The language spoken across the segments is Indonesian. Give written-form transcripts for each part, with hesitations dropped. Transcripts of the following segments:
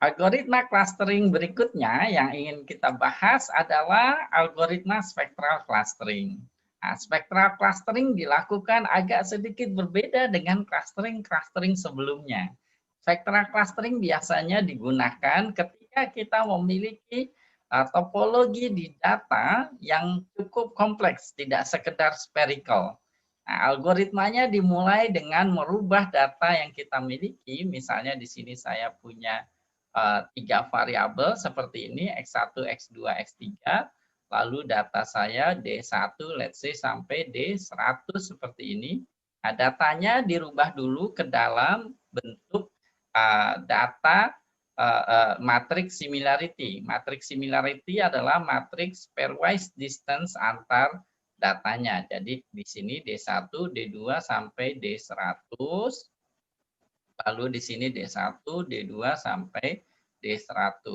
Algoritma clustering berikutnya yang ingin kita bahas adalah algoritma spectral clustering. Nah, spectral clustering dilakukan agak sedikit berbeda dengan clustering sebelumnya. Spectral clustering biasanya digunakan ketika kita memiliki topologi di data yang cukup kompleks, tidak sekedar spherical. Nah, algoritmanya dimulai dengan merubah data yang kita miliki, misalnya di sini saya punya 3 variabel seperti ini, X1, X2, X3, lalu data saya D1, let's say sampai D100 seperti ini. Nah, datanya dirubah dulu ke dalam bentuk data matrix similarity. Matrix similarity adalah matrix pairwise distance antar datanya. Jadi di sini D1, D2 sampai D100. Lalu di sini D1, D2 sampai D100.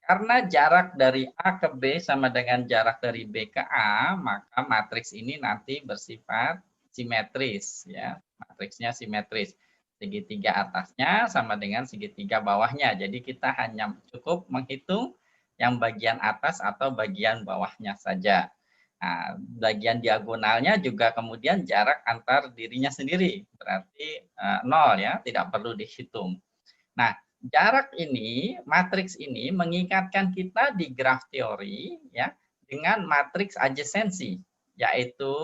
Karena jarak dari A ke B sama dengan jarak dari B ke A, maka matriks ini nanti bersifat simetris ya. Matriksnya simetris. Segitiga atasnya sama dengan segitiga bawahnya. Jadi kita hanya cukup menghitung yang bagian atas atau bagian bawahnya saja. Nah, bagian diagonalnya juga kemudian jarak antar dirinya sendiri, berarti 0 ya, tidak perlu dihitung. Nah, jarak ini, matriks ini mengikatkan kita di graf teori ya dengan matriks adjacency, yaitu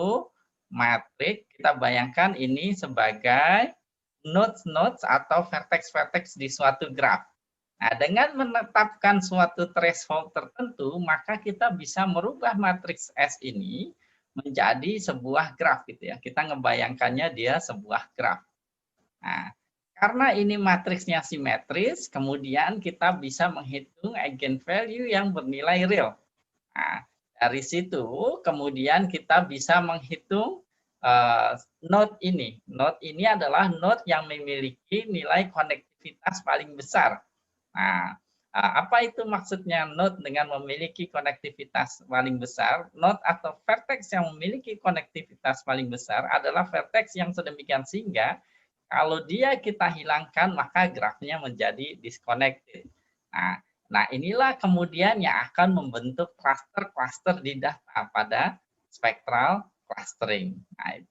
matriks kita bayangkan ini sebagai nodes-nodes atau vertex-vertex di suatu graf. Nah, dengan menetapkan suatu threshold tertentu, maka kita bisa merubah matriks S ini menjadi sebuah graf gitu ya. Kita ngebayangkannya dia sebuah graf. Nah, karena ini matriksnya simetris, kemudian kita bisa menghitung eigenvalue yang bernilai real. Nah, dari situ kemudian kita bisa menghitung node ini. Node ini adalah node yang memiliki nilai konektivitas paling besar. Nah, apa itu maksudnya node dengan memiliki konektivitas paling besar? Node atau vertex yang memiliki konektivitas paling besar adalah vertex yang sedemikian sehingga kalau dia kita hilangkan maka grafnya menjadi disconnected. Nah, inilah kemudian yang akan membentuk cluster-cluster di data pada spectral clustering. Nah,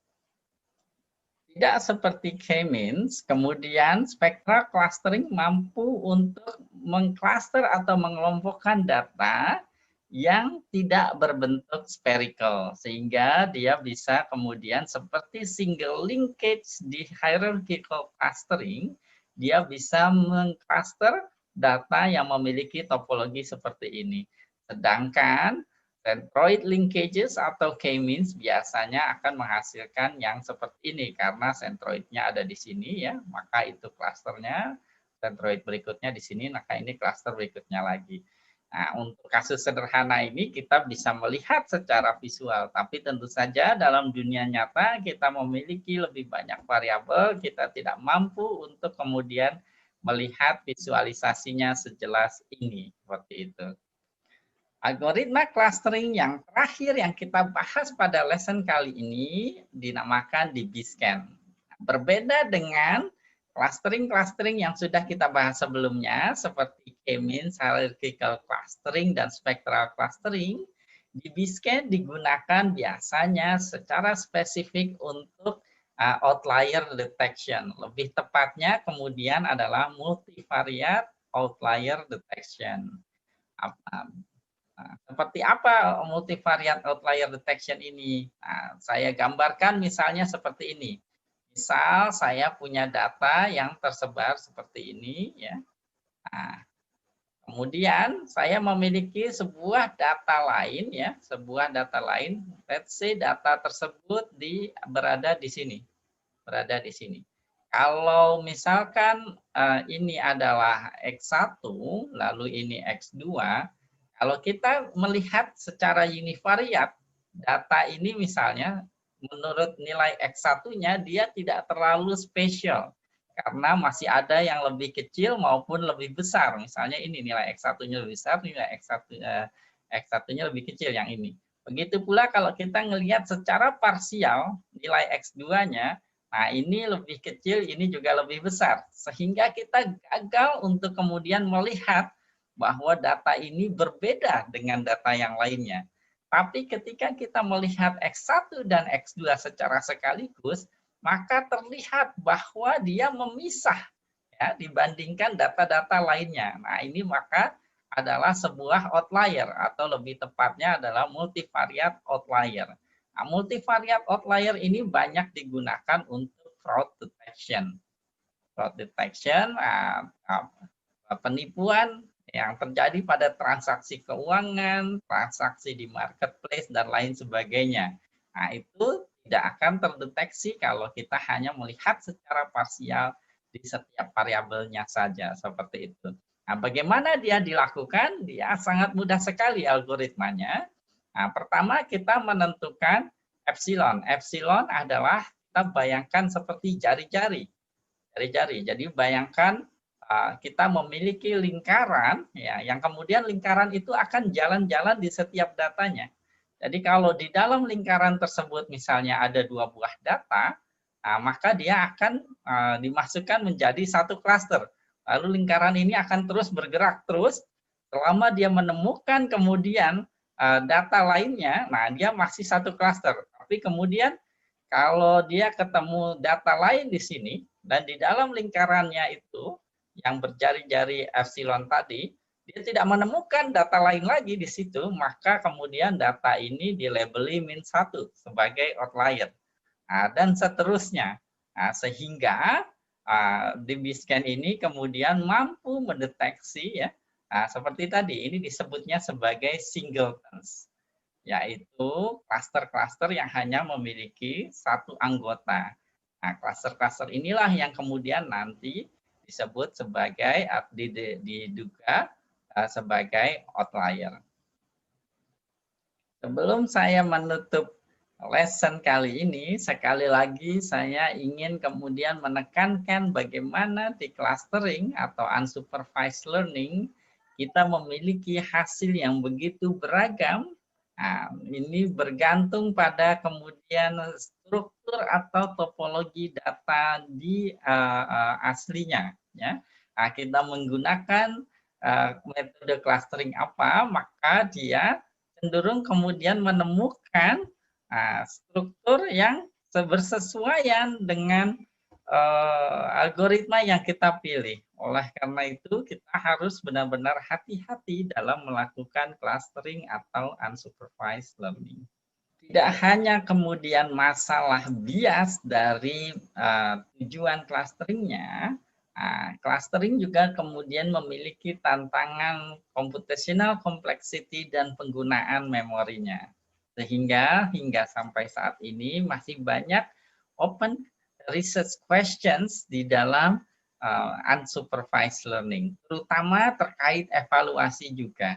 tidak seperti K-means, kemudian spectral clustering mampu untuk mengcluster atau mengelompokkan data yang tidak berbentuk spherical, sehingga dia bisa kemudian seperti single linkage di hierarchical clustering, dia bisa mengcluster data yang memiliki topologi seperti ini. Sedangkan centroid linkages atau K-means biasanya akan menghasilkan yang seperti ini karena centroidnya ada di sini ya, maka itu klasternya, centroid berikutnya di sini, maka ini klaster berikutnya lagi. Nah, untuk kasus sederhana ini kita bisa melihat secara visual, tapi tentu saja dalam dunia nyata kita memiliki lebih banyak variabel, kita tidak mampu untuk kemudian melihat visualisasinya sejelas ini, seperti itu. Algoritma clustering yang terakhir yang kita bahas pada lesson kali ini dinamakan DB-scan. Berbeda dengan clustering yang sudah kita bahas sebelumnya seperti K-means, hierarchical clustering, dan spectral clustering, DB-scan digunakan biasanya secara spesifik untuk outlier detection. Lebih tepatnya kemudian adalah multivariate outlier detection. Nah, seperti apa multivariate outlier detection ini? Nah, saya gambarkan misalnya seperti ini. Misal saya punya data yang tersebar seperti ini, ya. Nah, kemudian saya memiliki sebuah data lain, ya, sebuah data lain. Let's say data tersebut berada di sini, berada di sini. Kalau misalkan ini adalah X1, lalu ini X2. Kalau kita melihat secara univariat, data ini misalnya menurut nilai X1-nya dia tidak terlalu spesial karena masih ada yang lebih kecil maupun lebih besar. Misalnya ini nilai X1-nya lebih besar, nilai X1-nya lebih kecil yang ini. Begitu pula kalau kita melihat secara parsial nilai X2-nya, Nah, ini lebih kecil, ini juga lebih besar. Sehingga kita gagal untuk kemudian melihat bahwa data ini berbeda dengan data yang lainnya. Tapi ketika kita melihat X1 dan X2 secara sekaligus, maka terlihat bahwa dia memisah ya dibandingkan data-data lainnya. Nah, ini maka adalah sebuah outlier atau lebih tepatnya adalah multivariate outlier. Nah, multivariate outlier ini banyak digunakan untuk fraud detection. Fraud detection, penipuan yang terjadi pada transaksi keuangan, transaksi di marketplace, dan lain sebagainya. Nah, itu tidak akan terdeteksi kalau kita hanya melihat secara parsial di setiap variabelnya saja, seperti itu. Nah, bagaimana dia dilakukan? Dia sangat mudah sekali algoritmanya. Nah, pertama kita menentukan epsilon. Epsilon adalah kita bayangkan seperti jari-jari. Jari-jari. Jadi bayangkan kita memiliki lingkaran, ya, yang kemudian lingkaran itu akan jalan-jalan di setiap datanya. Jadi kalau di dalam lingkaran tersebut misalnya ada 2 buah data, maka dia akan dimasukkan menjadi satu klaster. Lalu lingkaran ini akan terus bergerak terus selama dia menemukan kemudian data lainnya, nah dia masih satu klaster. Tapi kemudian kalau dia ketemu data lain di sini dan di dalam lingkarannya itu yang berjari-jari epsilon tadi, dia tidak menemukan data lain lagi di situ, maka kemudian data ini dilabeli -1 sebagai outlier. Dan seterusnya. Sehingga DB-Scan ini kemudian mampu mendeteksi ya, seperti tadi, ini disebutnya sebagai singletons, yaitu klaster-klaster yang hanya memiliki satu anggota. Nah, klaster-klaster inilah yang kemudian nanti disebut sebagai diduga sebagai outlier. Sebelum saya menutup lesson kali ini, sekali lagi saya ingin kemudian menekankan bagaimana di clustering atau unsupervised learning kita memiliki hasil yang begitu beragam. Nah, ini bergantung pada kemudian struktur atau topologi data di aslinya. Ya. Nah, kita menggunakan metode clustering apa, maka dia cenderung kemudian menemukan struktur yang bersesuaian dengan algoritma yang kita pilih. Oleh karena itu, kita harus benar-benar hati-hati dalam melakukan clustering atau unsupervised learning. Tidak hanya kemudian masalah bias dari tujuan clusteringnya, clustering juga kemudian memiliki tantangan computational complexity dan penggunaan memorinya. Sehingga hingga sampai saat ini masih banyak open research questions di dalam unsupervised learning, terutama terkait evaluasi juga.